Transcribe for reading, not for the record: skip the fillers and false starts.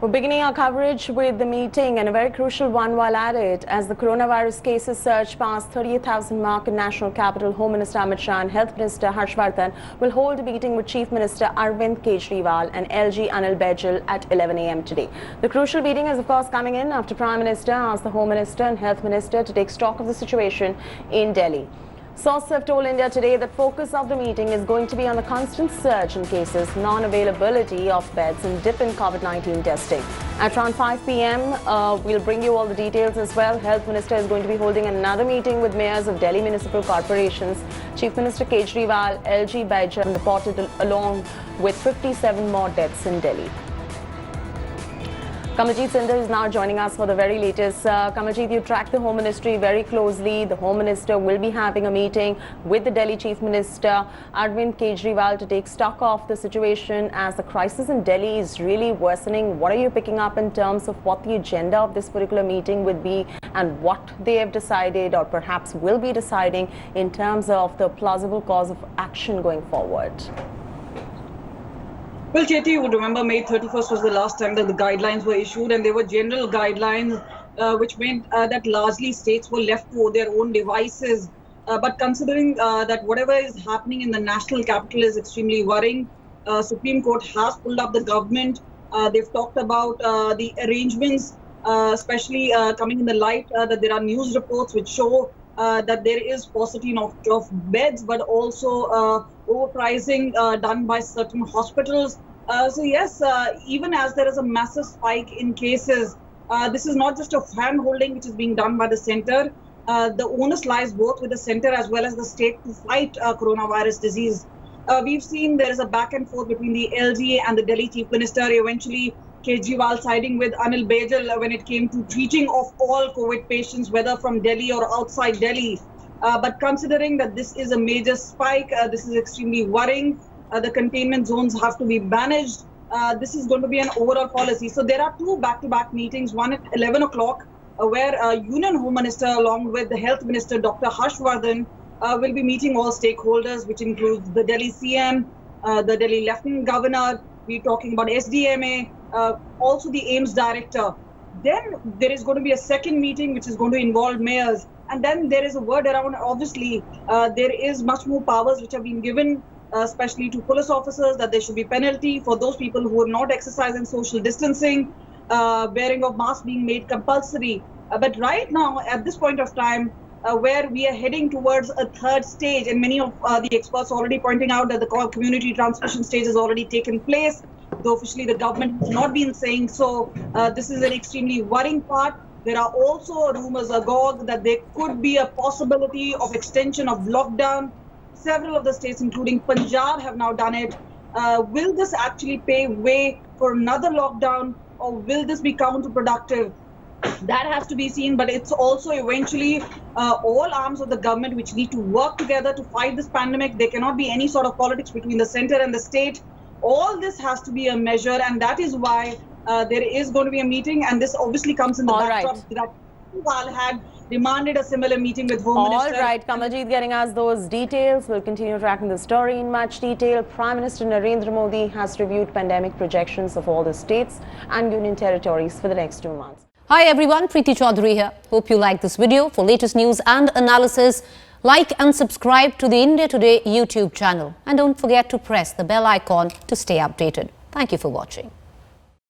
We're beginning our coverage with the meeting, and a very crucial one while at it. As the coronavirus cases surge past 38,000 mark in national capital, Home Minister Amit Shah and Health Minister Harsh Vardhan will hold a meeting with Chief Minister Arvind Kejriwal and LG Anil Baijal at 11 a.m. today. The crucial meeting is of course coming in after Prime Minister asked the Home Minister and Health Minister to take stock of the situation in Delhi. Sources have told India today that focus of the meeting is going to be on the constant surge in cases, non-availability of beds and dip in COVID-19 testing. At around 5 p.m, we'll bring you all the details as well. Health Minister is going to be holding another meeting with mayors of Delhi municipal corporations. Chief Minister Kejriwal, LG Baijal reported along with 57 more deaths in Delhi. Kamaljeet Sindhu is now joining us for the very latest. Kamaljeet, you track the Home Ministry very closely. The Home Minister will be having a meeting with the Delhi Chief Minister Arvind Kejriwal to take stock of the situation as the crisis in Delhi is really worsening. What are you picking up in terms of what the agenda of this particular meeting would be and what they have decided or perhaps will be deciding in terms of the plausible course of action going forward? Well, Chetty, you would remember May 31st was the last time that the guidelines were issued, and they were general guidelines which meant that largely states were left to their own devices. But considering that whatever is happening in the national capital is extremely worrying, Supreme Court has pulled up the government. They've talked about the arrangements, especially coming in the light that there are news reports which show that there is paucity of beds, but also overpricing done by certain hospitals. So yes, even as there is a massive spike in cases, this is not just a hand-holding which is being done by the centre. The onus lies both with the centre as well as the state to fight coronavirus disease. We've seen there is a back and forth between the LG and the Delhi Chief Minister, eventually Kejriwal siding with Anil Baijal when it came to treating of all COVID patients, whether from Delhi or outside Delhi. But considering that this is a major spike, this is extremely worrying. The containment zones have to be managed. This is going to be an overall policy. So there are two back-to-back meetings, one at 11 o'clock, where Union Home Minister along with the Health Minister, Dr. Harsh Vardhan, will be meeting all stakeholders, which includes the Delhi CM, the Delhi Lieutenant Governor. We're talking about SDMA, also the AIIMS Director. Then there is going to be a second meeting which is going to involve mayors. And then there is a word around, obviously, there is much more powers which have been given, especially to police officers, that there should be penalty for those people who are not exercising social distancing, wearing of masks being made compulsory. But right now, at this point of time, where we are heading towards a third stage, and many of the experts already pointing out that the community transmission stage has already taken place, though officially the government has not been saying so. This is an extremely worrying part. There are also rumors agog that there could be a possibility of extension of lockdown. Several of the states, including Punjab, have now done it. Will this actually pave way for another lockdown, or will this be counterproductive? That has to be seen, but it's also eventually all arms of the government which need to work together to fight this pandemic. There cannot be any sort of politics between the centre and the state. All this has to be a measure, and that is why there is going to be a meeting, and this obviously comes in the backdrop that Kejriwal had demanded a similar meeting with Home Minister. All right, Kamaljeet getting us those details. We'll continue tracking the story in much detail. Prime Minister Narendra Modi has reviewed pandemic projections of all the states and union territories for the next 2 months. Hi everyone, Preeti Chaudhary here. Hope you like this video. For latest news and analysis, like and subscribe to the India Today YouTube channel. And don't forget to press the bell icon to stay updated. Thank you for watching.